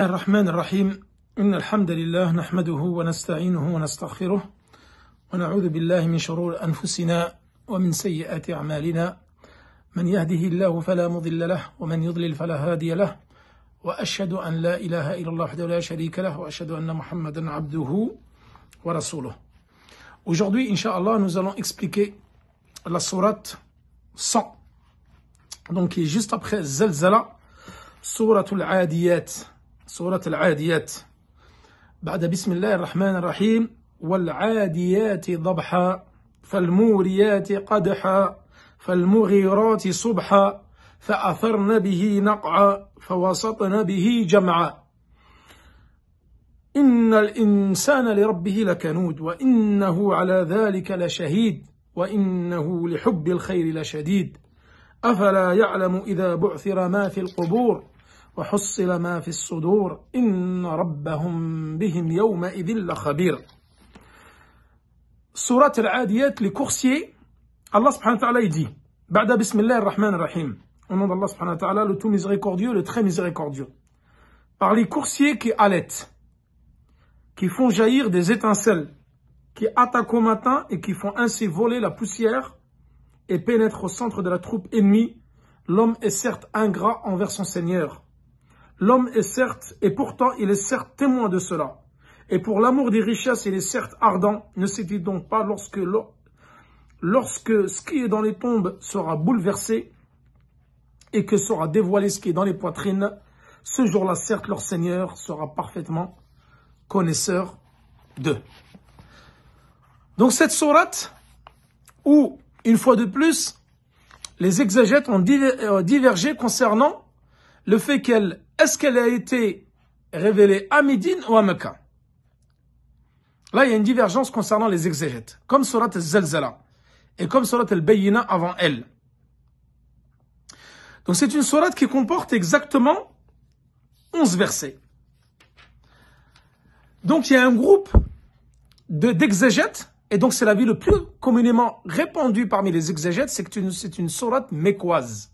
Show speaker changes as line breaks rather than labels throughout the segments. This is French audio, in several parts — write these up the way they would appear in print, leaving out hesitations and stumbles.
الرحمن الرحيم إن الحمد لله نحمده ونستعينه ونستغفره ونعوذ بالله من شرور أنفسنا ومن سيئات أعمالنا من يهده الله فلا مضل له ومن يضلل فلا هادي له وأشهد أن لا إله إلا الله وحده لا شريك له وأشهد أن محمدا عبده ورسوله. Aujourd'hui, Inch'Allah, nous allons expliquer la sourate 100, donc qui est juste après Zalzala, souratul Adiyat. سورة العاديات بعد بسم الله الرحمن الرحيم والعاديات ضبحا فالموريات قدحا فالمغيرات صبحا فأثرن به نقعا فوسطن به جمعا إن الإنسان لربه لكنود وإنه على ذلك لشهيد وإنه لحب الخير لشديد أفلا يعلم إذا بعثر ما في القبور وحصل ما في الصدور إن ربهم بهم يومئذ لخبير. Surat al-Adiyat, les coursiers, Allah subhanahu wa ta'ala il dit Ba'da bismillah ar-Rahman ar-Rahim, au nom d'Allah subhanahu wa ta'ala, le tout miséricordieux, le très miséricordieux. Par les coursiers qui allaitent, qui font jaillir des étincelles, qui attaquent au matin et qui font ainsi voler la poussière et pénètrent au centre de la troupe ennemie, l'homme est certes ingrat envers son Seigneur. L'homme est certes, et pourtant il est certes témoin de cela. Et pour l'amour des richesses, il est certes ardent. Ne sait-il donc pas lorsque ce qui est dans les tombes sera bouleversé et que sera dévoilé ce qui est dans les poitrines, ce jour-là, certes, leur Seigneur sera parfaitement connaisseur d'eux. Donc cette sourate, où, une fois de plus, les exégètes ont divergé concernant le fait est-ce qu'elle a été révélée à Médine ou à Mecca? Là, il y a une divergence concernant les exégètes, comme Surat al-Zalzala et comme Surat al-Bayyina avant elle. Donc c'est une sourate qui comporte exactement 11 versets. Donc il y a un groupe d'exégètes, et donc c'est l'avis le plus communément répandu parmi les exégètes, c'est que c'est une sourate mécoise.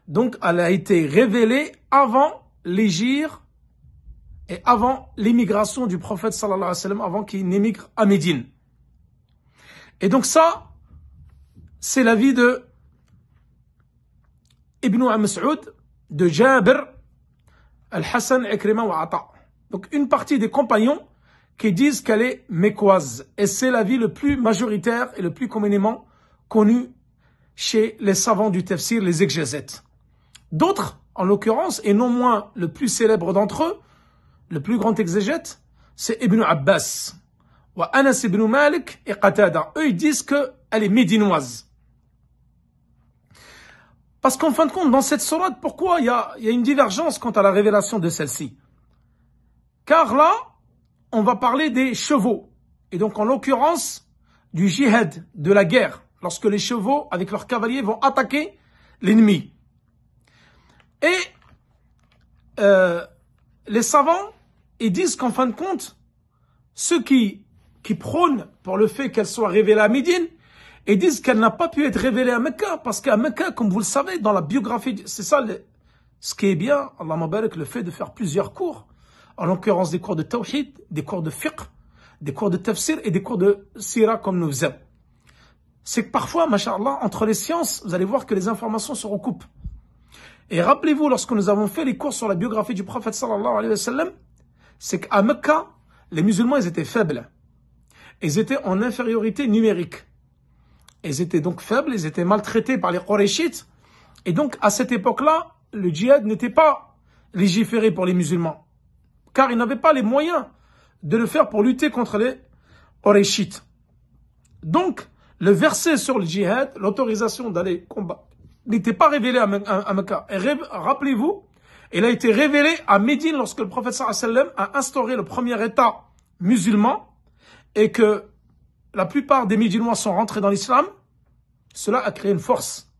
Donc elle a été révélée avant l'hégire et avant l'émigration du prophète sallallahu alayhi wa sallam, avant qu'il n'émigre à Médine. Et donc ça, c'est l'avis de Ibn Mas'ud, de Jabir, Al-Hassan, Ikrima wa Ata. Donc une partie des compagnons qui disent qu'elle est mécoise. Et c'est l'avis le plus majoritaire et le plus communément connu chez les savants du tafsir, les exégètes. D'autres, en l'occurrence, et non moins le plus célèbre d'entre eux, le plus grand exégète, c'est Ibn Abbas, wa Anas ibn Malik et Qatada. Eux, ils disent qu'elle est médinoise. Parce qu'en fin de compte, dans cette sourate, pourquoi il y a une divergence quant à la révélation de celle-ci? Car là, on va parler des chevaux. Et donc, en l'occurrence, du jihad, de la guerre, lorsque les chevaux, avec leurs cavaliers, vont attaquer l'ennemi. Et les savants, ils disent qu'en fin de compte, ceux qui prônent pour le fait qu'elle soit révélée à Médine, ils disent qu'elle n'a pas pu être révélée à Mecca, parce qu'à Mecca, comme vous le savez, dans la biographie, c'est ça ce qui est bien, Allah mabarak, le fait de faire plusieurs cours, en l'occurrence des cours de tawhid, des cours de fiqh, des cours de tafsir et des cours de sira comme nous faisons. C'est que parfois, masha'Allah, entre les sciences, vous allez voir que les informations se recoupent. Et rappelez-vous, lorsque nous avons fait les cours sur la biographie du prophète sallallahu alayhi wa sallam, c'est qu'à Mecca, les musulmans, ils étaient faibles. Ils étaient en infériorité numérique. Ils étaient donc faibles, ils étaient maltraités par les Qurayshites. Et donc, à cette époque-là, le djihad n'était pas légiféré pour les musulmans. Car ils n'avaient pas les moyens de le faire pour lutter contre les Qurayshites. Donc, le verset sur le djihad, l'autorisation d'aller combattre, n'était pas révélé à Mecca. Et rappelez-vous, il a été révélé à Médine lorsque le prophète sallallahu alayhi wa sallam a instauré le premier état musulman et que la plupart des musulmans sont rentrés dans l'islam. Cela a créé une force.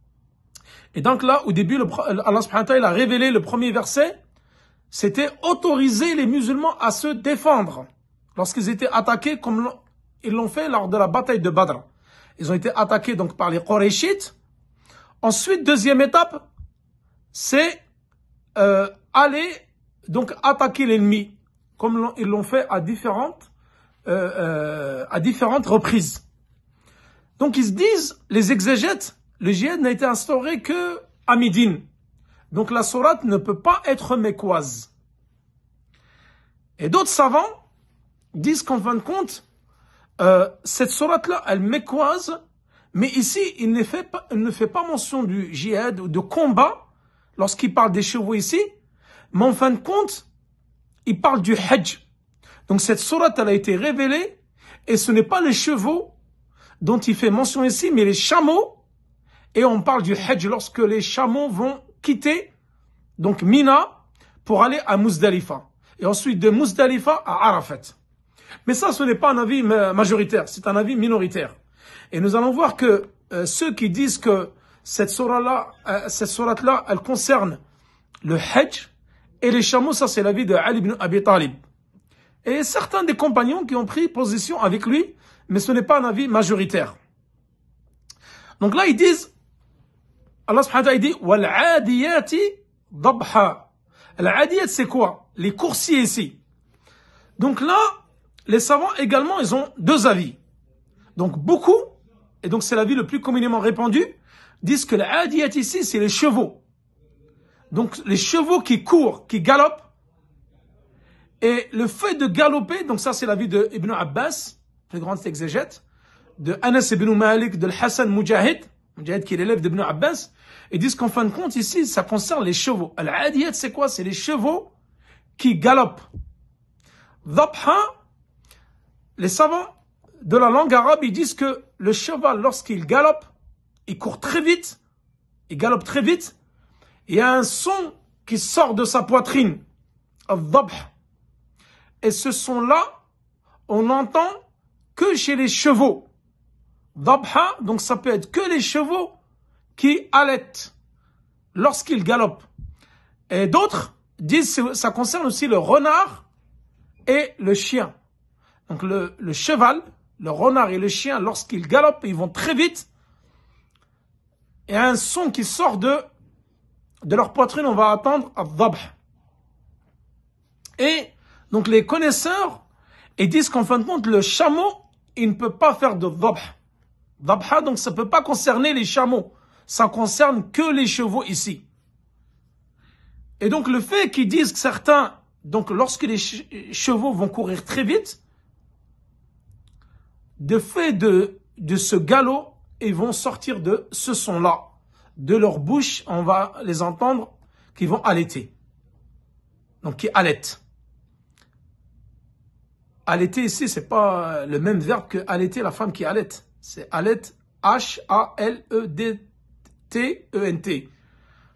Et donc là, au début, Allah subhanahu wa ta'ala a révélé le premier verset, c'était autoriser les musulmans à se défendre lorsqu'ils étaient attaqués comme ils l'ont fait lors de la bataille de Badr. Ils ont été attaqués donc par les Qurayshites. Ensuite, deuxième étape, c'est aller donc attaquer l'ennemi, comme ils l'ont fait à différentes reprises. Donc ils se disent, les exégètes, le djihad n'a été instauré que à Médine. Donc la sourate ne peut pas être mécoise. Et d'autres savants disent qu'en fin de compte, cette sourate-là, elle mécoise, mais ici, il ne fait pas mention du djihad ou de combat, lorsqu'il parle des chevaux ici, mais en fin de compte, il parle du hajj. Donc cette sourate, elle a été révélée, et ce n'est pas les chevaux dont il fait mention ici, mais les chameaux, et on parle du hajj lorsque les chameaux vont quitter, donc Mina, pour aller à Muzdalifa, et ensuite de Muzdalifa à Arafat. Mais ça, ce n'est pas un avis majoritaire, c'est un avis minoritaire. Et nous allons voir que ceux qui disent que cette sourate-là, elle concerne le hajj et les chameaux, ça c'est l'avis de Ali ibn Abi Talib. Et certains des compagnons qui ont pris position avec lui, mais ce n'est pas un avis majoritaire. Donc là, ils disent, Allah subhanahu wa ta'ala dit, wal adiyati dabha. Al-adiyat, c'est quoi? Les coursiers ici. Donc là, les savants également, ils ont deux avis. Donc beaucoup, et donc c'est l'avis le plus communément répandu, disent que l'adiyat ici, c'est les chevaux. Donc les chevaux qui courent, qui galopent. Et le fait de galoper, donc ça c'est l'avis de Ibn Abbas, le grand exégète, de Anas ibn Malik, de Hassan Mujahid qui est l'élève d'Ibn Abbas, ils disent qu'en fin de compte ici, ça concerne les chevaux. Al-adiyat, c'est quoi? C'est les chevaux qui galopent. Dhabha, les savants de la langue arabe, ils disent que le cheval, lorsqu'il galope, il court très vite, il galope très vite, il y a un son qui sort de sa poitrine, al-dhabh. Et ce son-là, on n'entend que chez les chevaux. Dhabha, donc ça peut être que les chevaux qui allaitent lorsqu'ils galopent. Et d'autres disent que ça concerne aussi le renard et le chien. Donc le cheval, le renard et le chien, lorsqu'ils galopent, ils vont très vite. Et un son qui sort de leur poitrine, on va attendre al-dhabh. Et donc les connaisseurs, ils disent qu'en fin de compte, le chameau, il ne peut pas faire de dhabh. Dhabha, donc ça ne peut pas concerner les chameaux. Ça concerne que les chevaux ici. Et donc le fait qu'ils disent que certains, donc lorsque les chevaux vont courir très vite, de fait de ce galop, ils vont sortir de ce son-là. De leur bouche, on va les entendre qui vont allaiter. Donc qui allaitent. Allaiter ici, c'est pas le même verbe que allaiter la femme qui allaite. C'est allaite, H-A-L-E-D-T-E-N-T.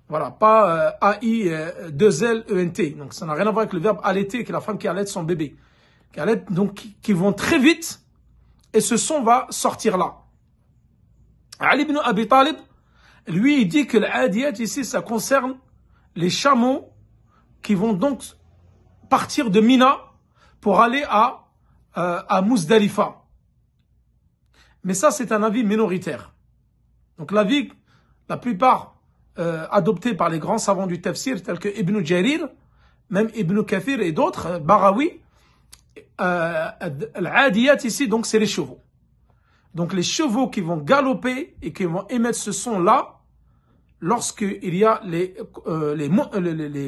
Voilà, pas A-I-2-L-E-N-T. Donc ça n'a rien à voir avec le verbe allaiter, qui est la femme qui allaite son bébé. Qui allaite, donc qui vont très vite, et ce son va sortir là. Ali ibn Abi Talib, lui, il dit que l'adiyat ici, ça concerne les chameaux qui vont donc partir de Mina pour aller à Muzdalifa. Mais ça, c'est un avis minoritaire. Donc l'avis, la plupart adopté par les grands savants du tafsir, tels que Ibn Jarir, même Ibn Kathir et d'autres, Barawi, l'adiyat ici, donc c'est les chevaux. Donc les chevaux qui vont galoper et qui vont émettre ce son-là, lorsqu'il y a les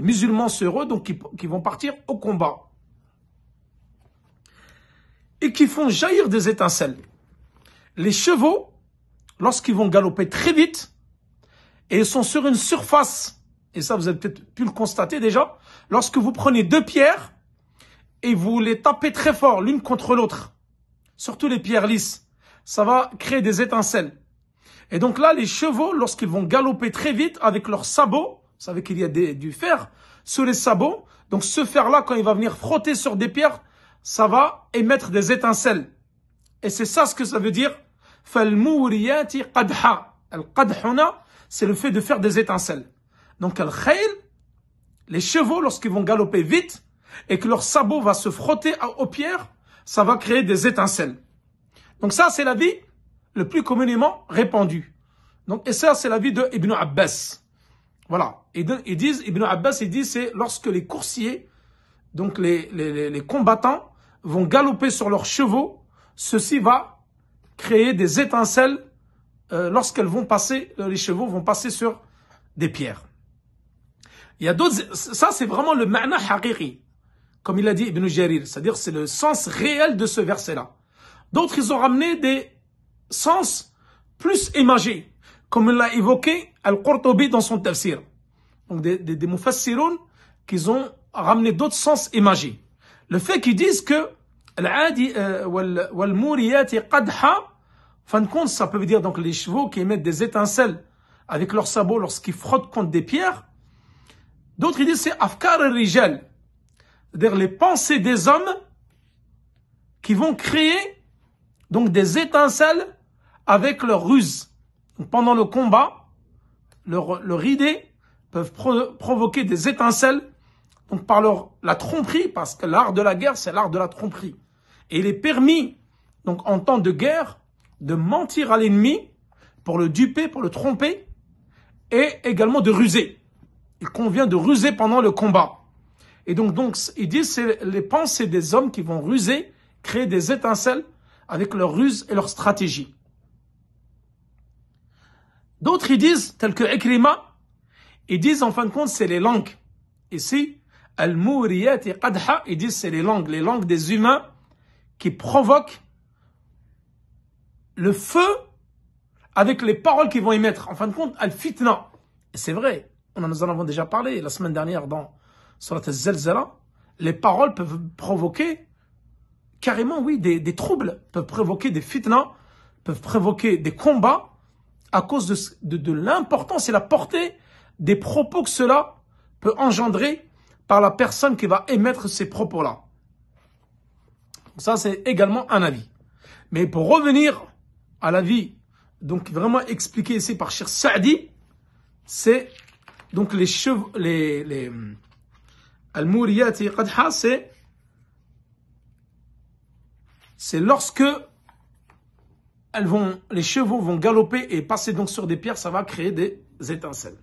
musulmans sur eux, donc qui vont partir au combat. Et qui font jaillir des étincelles. Les chevaux, lorsqu'ils vont galoper très vite, et ils sont sur une surface, et ça vous avez peut-être pu le constater déjà, lorsque vous prenez deux pierres, et vous les tapez très fort l'une contre l'autre, surtout les pierres lisses, ça va créer des étincelles. Et donc là, les chevaux, lorsqu'ils vont galoper très vite avec leurs sabots, vous savez qu'il y a du fer sur les sabots, donc ce fer-là, quand il va venir frotter sur des pierres, ça va émettre des étincelles. Et c'est ça ce que ça veut dire. Falmouriyati qadha. Al-qadhuna, c'est le fait de faire des étincelles. Donc al-khayl, les chevaux, lorsqu'ils vont galoper vite, et que leur sabot va se frotter aux pierres, ça va créer des étincelles. Donc ça, c'est l'avis le plus communément répandu. Donc, et ça, c'est l'avis de Ibn Abbas. Voilà. Ils disent, Ibn Abbas, il dit, c'est lorsque les coursiers, donc les combattants, vont galoper sur leurs chevaux, ceci va créer des étincelles lorsqu'elles vont passer, les chevaux vont passer sur des pierres. Il y a d'autres, ça c'est vraiment le ma'na haqiqi, comme il a dit Ibn Jarir, c'est-à-dire c'est le sens réel de ce verset-là. D'autres, ils ont ramené des sens plus imagés, comme il l'a évoqué Al-Qurtubi dans son tafsir. Donc des mufassiroun qui ont ramené d'autres sens imagés. Le fait qu'ils disent que Al-Adi wal-Muriyati qadha, fin de compte, ça peut dire donc les chevaux qui émettent des étincelles avec leurs sabots lorsqu'ils frottent contre des pierres. D'autres, ils disent c'est Afkar al-Rijal, c'est-à-dire les pensées des hommes qui vont créer donc des étincelles avec leur ruse. Donc, pendant le combat, leur idée peuvent provoquer des étincelles donc par la tromperie, parce que l'art de la guerre, c'est l'art de la tromperie. Et il est permis, donc en temps de guerre, de mentir à l'ennemi pour le duper, pour le tromper, et également de ruser. Il convient de ruser pendant le combat. Et donc ils disent c'est les pensées des hommes qui vont ruser, créer des étincelles avec leur ruse et leur stratégie. D'autres, ils disent, tels que Ikrima, ils disent en fin de compte, c'est les langues. Ici, Al-Muriyat et Qadha, ils disent c'est les langues des humains qui provoquent le feu avec les paroles qu'ils vont émettre. En fin de compte, Al-Fitna. Et c'est vrai, nous en avons déjà parlé la semaine dernière dans Surat Al-Zalzala. Les paroles peuvent provoquer carrément, oui, des troubles, peuvent provoquer des fitna, peuvent provoquer des combats à cause de l'importance et la portée des propos que cela peut engendrer par la personne qui va émettre ces propos-là. Ça, c'est également un avis. Mais pour revenir à l'avis, donc vraiment expliqué ici par Cheikh Saadi, c'est donc les chevaux, Al-Muriyati Qadha, c'est lorsque les chevaux vont galoper et passer donc sur des pierres, ça va créer des étincelles.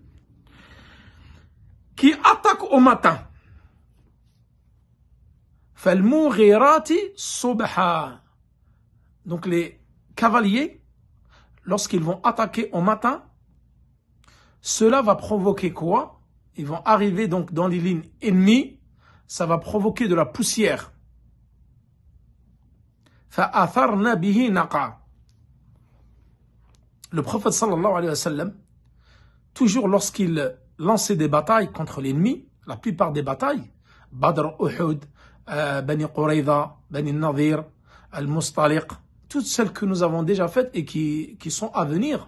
Qui attaquent au matin. Fal-Mughirati subha. Donc les cavaliers, lorsqu'ils vont attaquer au matin, cela va provoquer quoi? Ils vont arriver donc dans les lignes ennemies, ça va provoquer de la poussière. فَأَثَرْنَ بِهِ نَقَعَ. Le prophète sallallahu alayhi wa sallam, toujours lorsqu'il lançait des batailles contre l'ennemi, la plupart des batailles, Badr, Uhud, Bani Qurayza, Bani Nadir, Al-Mustaliq, toutes celles que nous avons déjà faites et qui sont à venir,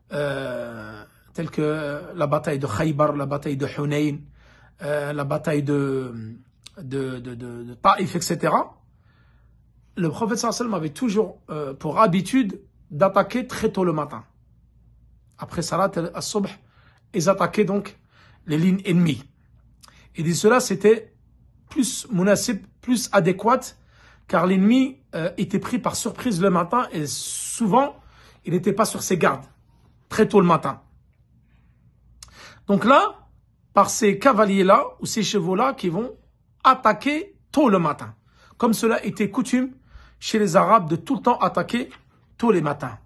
telles que la bataille de Khaybar, la bataille de Hunayn, la bataille de Taïf, etc. Le prophète sallallahu alayhi wa sallam avait toujours pour habitude d'attaquer très tôt le matin. Après Salat al-Subh, ils attaquaient donc les lignes ennemies. Et dit cela, c'était plus munasib, plus adéquat, car l'ennemi était pris par surprise le matin et souvent, il n'était pas sur ses gardes, très tôt le matin. Donc là, par ces cavaliers-là, ou ces chevaux-là, qui vont attaquer tôt le matin. Comme cela était coutume chez les Arabes de tout le temps attaquer tôt les matins.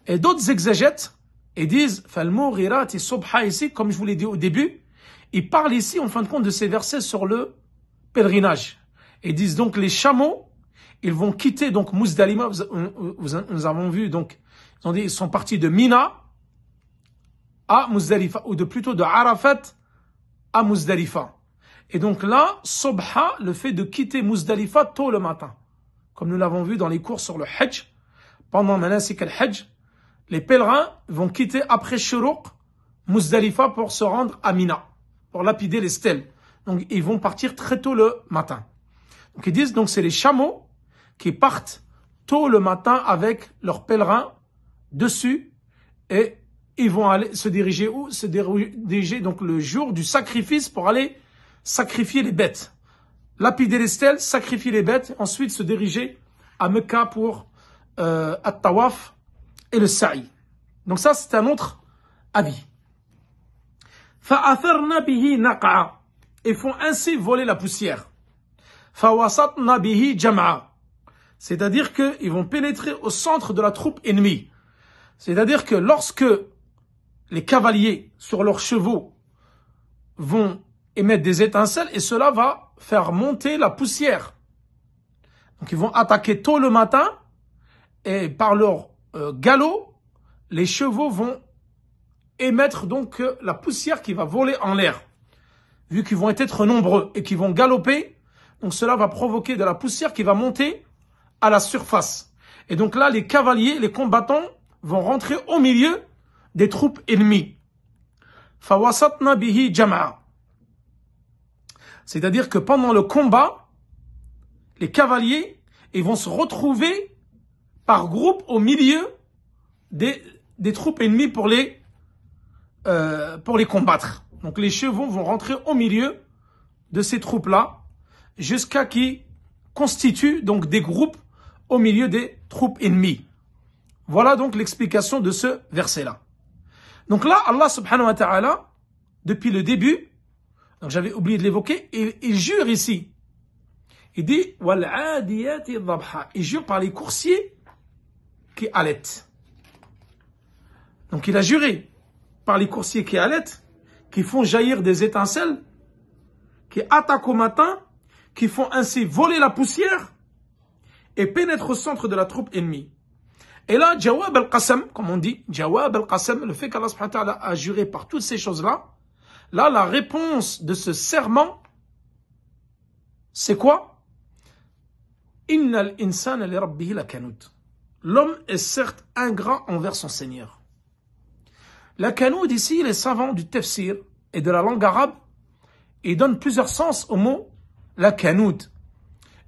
Et d'autres exégètes, et disent, Fal-Mughirati subha ici, comme je vous l'ai dit au début, ils parlent ici, en fin de compte, de ces versets sur le pèlerinage. Et disent donc, les chameaux, ils vont quitter donc Muzdalifa, nous avons vu, donc, ils ont dit, ils sont partis de Mina à Muzdalifa, ou plutôt de Arafat à Muzdalifa. Et donc là, subha, le fait de quitter Muzdalifa tôt le matin. Comme nous l'avons vu dans les cours sur le Hajj, pendant Manasik al-Hajj, les pèlerins vont quitter après Shuruq, Muzdalifa pour se rendre à Mina, pour lapider les stèles. Donc ils vont partir très tôt le matin. Donc ils disent, donc c'est les chameaux qui partent tôt le matin avec leurs pèlerins dessus et ils vont aller se diriger où? Se diriger donc le jour du sacrifice pour aller sacrifier les bêtes. Lapider les stèles, sacrifier les bêtes, ensuite se diriger à Mecca pour At-Tawaf et le Sa'i. Donc ça, c'est un autre avis. فَأَثَرْنَا بِهِ نَقْعًا. Et font ainsi voler la poussière. فَوَسَطْنَا بِهِ جَمْعًا. C'est-à-dire qu'ils vont pénétrer au centre de la troupe ennemie. C'est-à-dire que lorsque les cavaliers sur leurs chevaux vont émettre des étincelles, et cela va faire monter la poussière. Donc ils vont attaquer tôt le matin, et par leur galop, les chevaux vont émettre donc la poussière qui va voler en l'air. Vu qu'ils vont être nombreux et qu'ils vont galoper, donc cela va provoquer de la poussière qui va monter à la surface. Et donc là, les cavaliers, les combattants vont rentrer au milieu des troupes ennemies. فَوَسَطْنَا بِهِ جَمْعًا. C'est-à-dire que pendant le combat, les cavaliers, ils vont se retrouver par groupe au milieu des troupes ennemies pour les combattre. Donc les chevaux vont rentrer au milieu de ces troupes-là jusqu'à qu'ils constituent donc des groupes au milieu des troupes ennemies. Voilà donc l'explication de ce verset-là. Donc là, Allah subhanahu wa ta'ala, depuis le début, donc j'avais oublié de l'évoquer, il jure ici. Il dit « Wal-'adiyati dhabha » il jure par les coursiers qui allaitent. Donc il a juré par les coursiers qui allaitent, qui font jaillir des étincelles, qui attaquent au matin, qui font ainsi voler la poussière et pénètrent au centre de la troupe ennemie. Et là, Jawab al-Qasam, comme on dit, Jawab al-Qasam, le fait qu'Allah subhanahu wa ta'ala a juré par toutes ces choses-là, là, la réponse de ce serment, c'est quoi? Innal insana li rabbihi lakanud. L'homme est certes ingrat envers son Seigneur. La kanoud ici, les savants du tafsir et de la langue arabe, ils donnent plusieurs sens au mot la kanoud.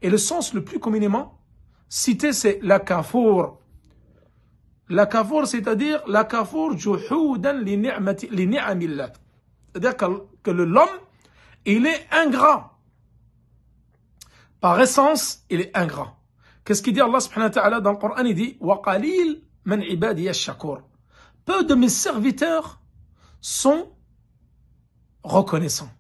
Et le sens le plus communément cité, c'est la kafour. La kafour, c'est-à-dire la kafour juhoudan li ni'amillah. C'est-à-dire que l'homme, il est ingrat. Par essence, il est ingrat. Qu'est-ce qu'il dit Allah subhanahu wa ta'ala dans le Coran? Il dit wa qalil man ibadiya ash-shakur. Peu de mes serviteurs sont reconnaissants.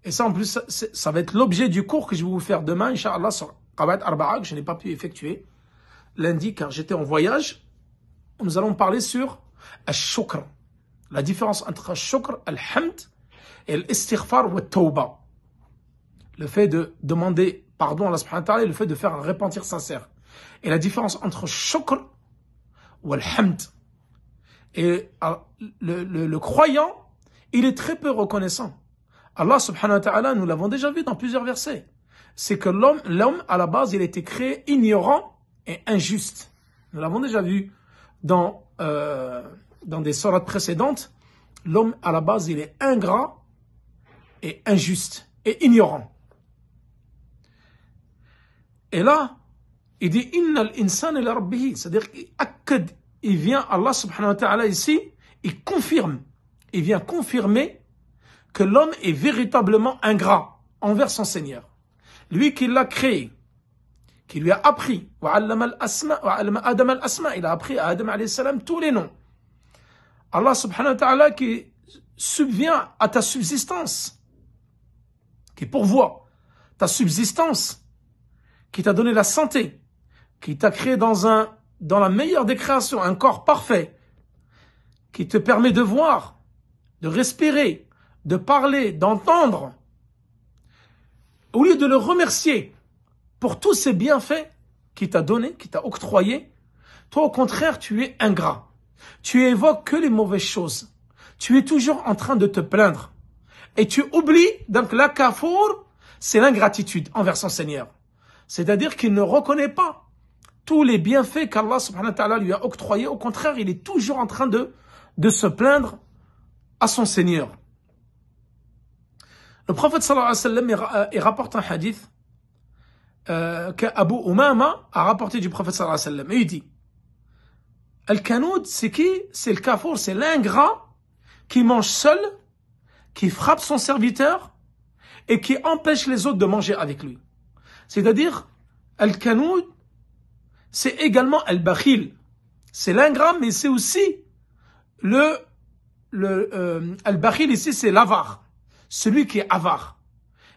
Et ça, en plus, ça va être l'objet du cours que je vais vous faire demain, Inch'Allah, sur Qawaid Arba'a, que je n'ai pas pu effectuer lundi, car j'étais en voyage. Nous allons parler sur Al-Shukr. La différence entre Al-Shukr, Al-Hamd, et l'Istighfar ou Al-Tawba. Le fait de demander pardon à Allah subhanahu wa ta'ala et le fait de faire un repentir sincère. Et la différence entre Shukr ou Al-Hamd. Et le croyant, il est très peu reconnaissant. Allah subhanahu wa ta'ala, nous l'avons déjà vu dans plusieurs versets. C'est que l'homme, à la base, il a été créé ignorant et injuste. Nous l'avons déjà vu dans des sourates précédentes. L'homme, à la base, il est ingrat et injuste et ignorant. Et là, il dit « Innal insana li rabbihi » c'est-à-dire qu'il vient, Allah subhanahu wa ta'ala ici, il vient confirmer que l'homme est véritablement ingrat envers son Seigneur. Lui qui l'a créé, qui lui a appris, il a appris à Adam alayhi salam tous les noms. Allah subhanahu wa ta'ala qui subvient à ta subsistance, qui pourvoit ta subsistance, qui t'a donné la santé, qui t'a créé dans la meilleure des créations, un corps parfait, qui te permet de voir, de respirer, de parler, d'entendre, au lieu de le remercier pour tous ces bienfaits qu'il t'a donné, qu'il t'a octroyé, toi au contraire tu es ingrat. Tu évoques que les mauvaises choses. Tu es toujours en train de te plaindre. Et tu oublies, donc la kafour, c'est l'ingratitude envers son Seigneur. C'est-à-dire qu'il ne reconnaît pas tous les bienfaits qu'Allah subhanahu wa ta'ala lui a octroyés. Au contraire, il est toujours en train de se plaindre à son Seigneur. Le prophète sallallahu alayhi wa sallam, il rapporte un hadith qu'Abu Umama a rapporté du prophète sallallahu alayhi wa sallam. Et il dit, Al-Kanoud, c'est qui? C'est le kafour, c'est l'ingrat qui mange seul, qui frappe son serviteur et qui empêche les autres de manger avec lui. C'est-à-dire, Al-Kanoud, c'est également Al-Bakhil. C'est l'ingrat, mais c'est aussi le Al-Bakhil ici, c'est l'avare. Celui qui est avare.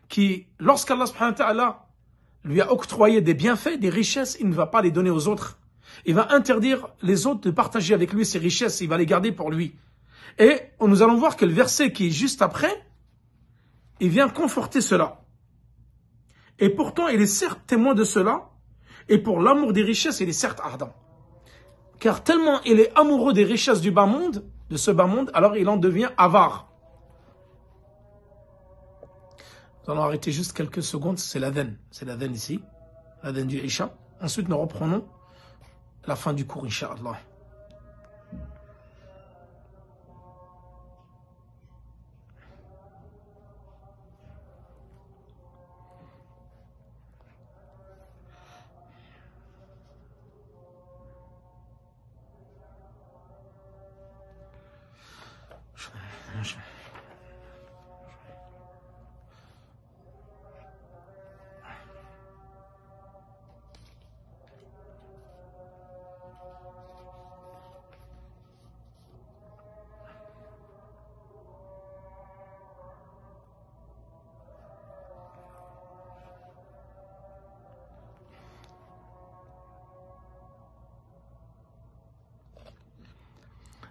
Qui, lorsqu'Allah subhanahu wa ta'ala lui a octroyé des bienfaits, des richesses, il ne va pas les donner aux autres. Il va interdire les autres de partager avec lui ces richesses. Il va les garder pour lui. Et nous allons voir que le verset qui est juste après, il vient conforter cela. Et pourtant, il est certes témoin de cela. Et pour l'amour des richesses, il est certes ardent. Car tellement il est amoureux des richesses du bas monde, de ce bas monde, alors il en devient avare. Nous allons arrêter juste quelques secondes, c'est l'adhan. C'est l'adhan ici, l'adhan du Isha. Ensuite, nous reprenons la fin du cours, Inch'Allah.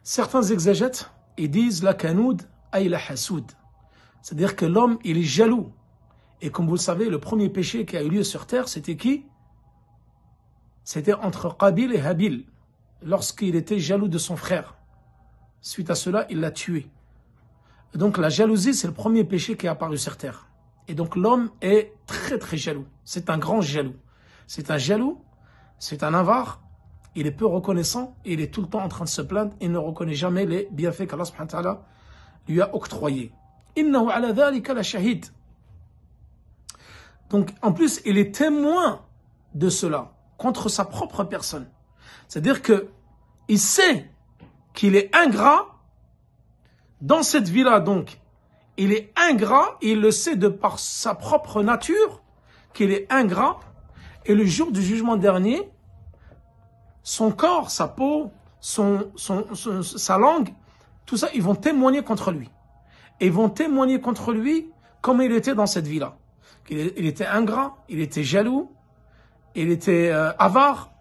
Certains exégètes, ils disent la kanoud aï la hasoud. C'est-à-dire que l'homme, il est jaloux. Et comme vous le savez, le premier péché qui a eu lieu sur terre, c'était qui? C'était entre Qabil et Habil, lorsqu'il était jaloux de son frère. Suite à cela, il l'a tué. Et donc la jalousie, c'est le premier péché qui est apparu sur terre. Et donc l'homme est très très jaloux. C'est un grand jaloux. C'est un jaloux, c'est un avare. Il est peu reconnaissant et il est tout le temps en train de se plaindre et ne reconnaît jamais les bienfaits qu'Allah subhanahu wa ta'ala lui a octroyés. Innahu ala dhalika la shahid. Donc en plus, il est témoin de cela contre sa propre personne. C'est-à-dire que il sait qu'il est ingrat dans cette vie-là. Donc, il est ingrat et il le sait de par sa propre nature qu'il est ingrat. Et le jour du jugement dernier, son corps, sa peau, sa langue, tout ça, ils vont témoigner contre lui. Et ils vont témoigner contre lui comme il était dans cette vie-là. Il était ingrat, il était jaloux, il était avare,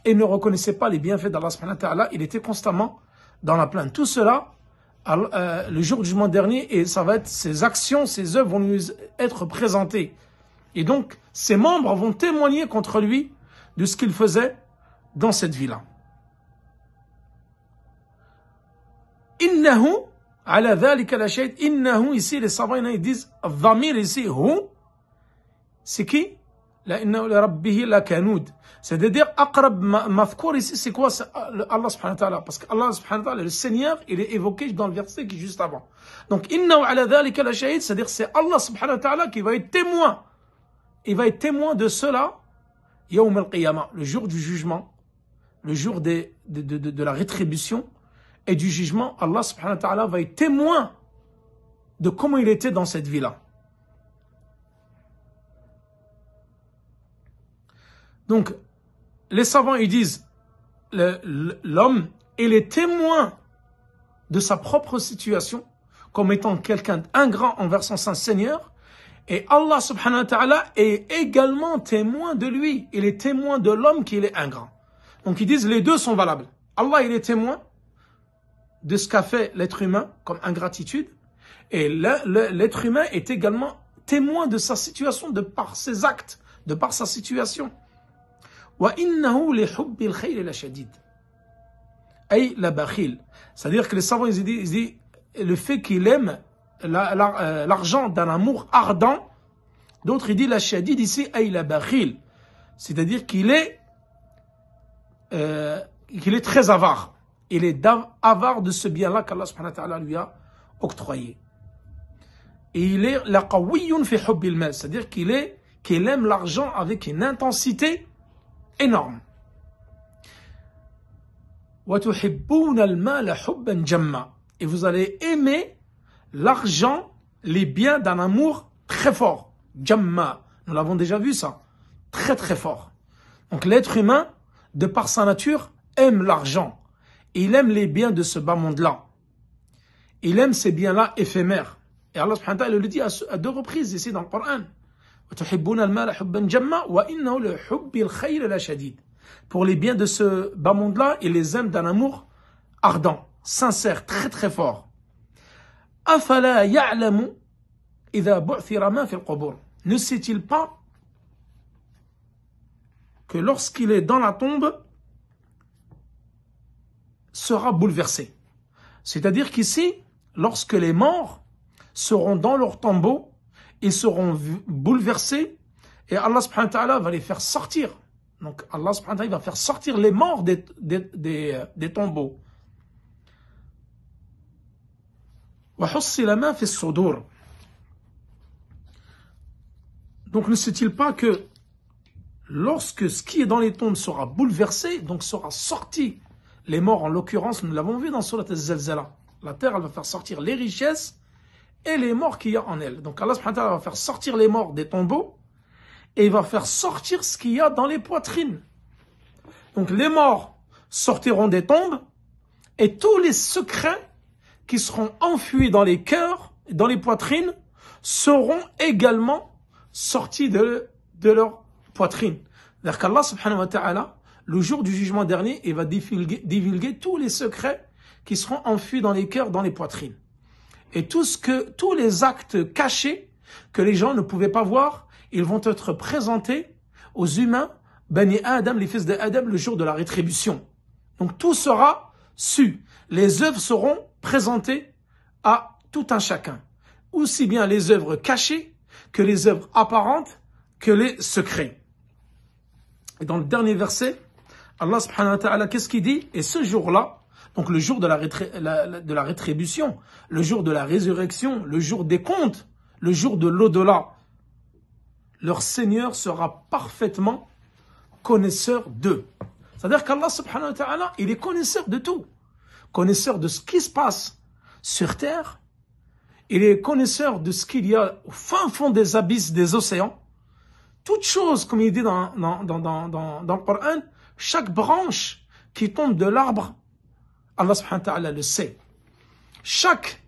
et il ne reconnaissait pas les bienfaits d'Allah subhanahu wa ta'ala, il était constamment dans la plainte. Tout cela, le jour du jugement dernier, et ça va être ses actions, ses œuvres vont lui être présentées. Et donc, ses membres vont témoigner contre lui de ce qu'il faisait dans cette vie-là. Innahu, ala dhalika la shahid, innahu, ici, les savants, ils disent, dhamir ici, hu, c'est qui? La innahu li rabbihi la kanoud. C'est-à-dire, aqrab mafkour ici, c'est quoi? C'est Allah subhanahu wa ta'ala. Parce que Allah subhanahu wa ta'ala, le Seigneur, il est évoqué dans le verset qui est juste avant. Donc, innahu ala dhalika la shahid, c'est-à-dire, c'est Allah subhanahu wa ta'ala qui va être témoin. Il va être témoin de cela, yawm al-qiyamah, le jour du jugement. Le jour de la rétribution et du jugement, Allah subhanahu wa ta'ala va être témoin de comment il était dans cette vie-là. Donc, les savants, ils disent, l'homme, il est témoin de sa propre situation, comme étant quelqu'un d'ingrat envers son Saint Seigneur, et Allah subhanahu wa ta'ala est également témoin de lui. Il est témoin de l'homme qui est ingrat. Donc ils disent les deux sont valables. Allah il est témoin de ce qu'a fait l'être humain comme ingratitude et l'être humain est également témoin de sa situation de par ses actes, de par sa situation. Wa innahu li hubbil khayr la shadid. Ay la bakhil. C'est-à-dire que les savants ils disent le fait qu'il aime l'argent d'un amour ardent. D'autres ils disent la shadid ici ay la bakhil. C'est-à-dire qu'il est très avare. Il est avare de ce bien-là qu'Allah subhanahu wa ta'ala lui a octroyé. Et il est la qawiyyun fi hubbil mal, c'est-à-dire qu'il aime l'argent avec une intensité énorme. Wa tuhibbuna al-mal hubban jamma. Et vous allez aimer l'argent, les biens d'un amour très fort. Jamma. Nous l'avons déjà vu ça. Très très fort. Donc l'être humain, de par sa nature, aime l'argent. Il aime les biens de ce bas monde-là. il aime ces biens-là éphémères. Et Allah subhanahu wa ta'ala le dit à 2 reprises ici dans le Coran. Pour les biens de ce bas monde-là, il les aime d'un amour ardent, sincère, très très fort. Ne sait-il pas que lorsqu'il est dans la tombe, sera bouleversé. C'est-à-dire qu'ici, lorsque les morts seront dans leur tombeau, ils seront bouleversés et Allah subhanahu wa ta'ala va les faire sortir. Donc Allah subhanahu wa ta'ala va faire sortir les morts des tombeaux. Donc ne sait-il pas que lorsque ce qui est dans les tombes sera bouleversé, donc sera sorti, les morts en l'occurrence, nous l'avons vu dans Surat Al-Zalzala, la terre elle va faire sortir les richesses et les morts qu'il y a en elle. Donc Allah subhanahu wa ta'ala va faire sortir les morts des tombeaux et il va faire sortir ce qu'il y a dans les poitrines. Donc les morts sortiront des tombes et tous les secrets qui seront enfuis dans les cœurs, dans les poitrines, seront également sortis de leur poitrine. C'est-à-dire qu'Allah subhanahu wa ta'ala, le jour du jugement dernier, il va divulguer tous les secrets qui seront enfuis dans les cœurs, dans les poitrines. Et tous les actes cachés que les gens ne pouvaient pas voir, ils vont être présentés aux humains, Bani Adam, les fils d'Adam, le jour de la rétribution. Donc tout sera su. Les œuvres seront présentées à tout un chacun. Aussi bien les œuvres cachées que les œuvres apparentes que les secrets. Et dans le dernier verset, Allah subhanahu wa ta'ala, qu'est-ce qu'il dit? Et ce jour-là, donc le jour de la rétribution, le jour de la résurrection, le jour des comptes, le jour de l'au-delà, leur Seigneur sera parfaitement connaisseur d'eux. C'est-à-dire qu'Allah subhanahu wa ta'ala, il est connaisseur de tout. Connaisseur de ce qui se passe sur terre. Il est connaisseur de ce qu'il y a au fin fond des abysses des océans. Toute chose, comme il dit dans le Coran, chaque branche qui tombe de l'arbre, Allah subhanahu wa ta'ala le sait. Chaque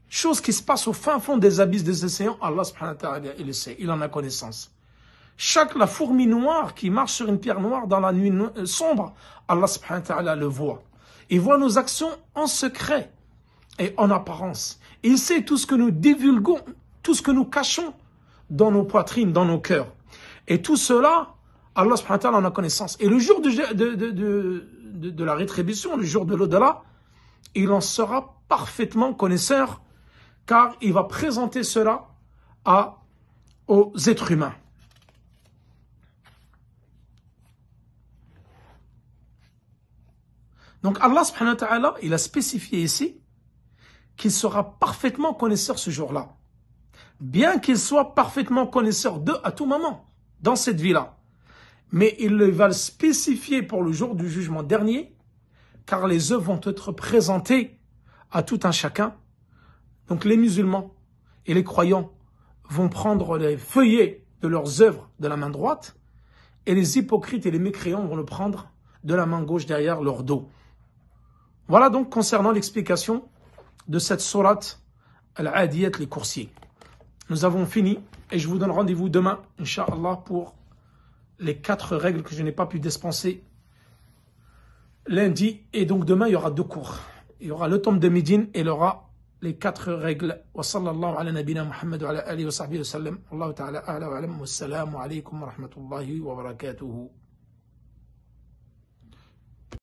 chose qui se passe au fin fond des abysses des océans, Allah subhanahu wa ta'ala il le sait, il en a connaissance. La fourmi noire qui marche sur une pierre noire dans la nuit sombre, Allah subhanahu wa ta'ala le voit. Il voit nos actions en secret et en apparence. Il sait tout ce que nous divulguons, tout ce que nous cachons dans nos poitrines, dans nos cœurs. Et tout cela, Allah subhanahu wa ta'ala en a connaissance. Et le jour de la rétribution, le jour de l'au-delà, il en sera parfaitement connaisseur, car il va présenter cela aux êtres humains. Donc Allah subhanahu wa ta'ala, il a spécifié ici qu'il sera parfaitement connaisseur ce jour-là. Bien qu'il soit parfaitement connaisseur d'eux à tout moment, dans cette vie-là. Mais il va le spécifier pour le jour du jugement dernier, car les œuvres vont être présentées à tout un chacun. Donc les musulmans et les croyants vont prendre les feuillets de leurs œuvres de la main droite, et les hypocrites et les mécréants vont le prendre de la main gauche derrière leur dos. Voilà donc concernant l'explication de cette sourate Al-Adiyat, les coursiers. Nous avons fini et je vous donne rendez-vous demain, Inch'Allah, pour les 4 règles que je n'ai pas pu dispenser lundi. Et donc demain, il y aura 2 cours. Il y aura le tome de Médine et il y aura les 4 règles. Wa sallallahu ala nabina Muhammad wa ala alihi wa sahbihi wa sallam. Allahu ta'ala a'la wa alam. Wassalamu alaykum wa rahmatullahi wa barakatuhu.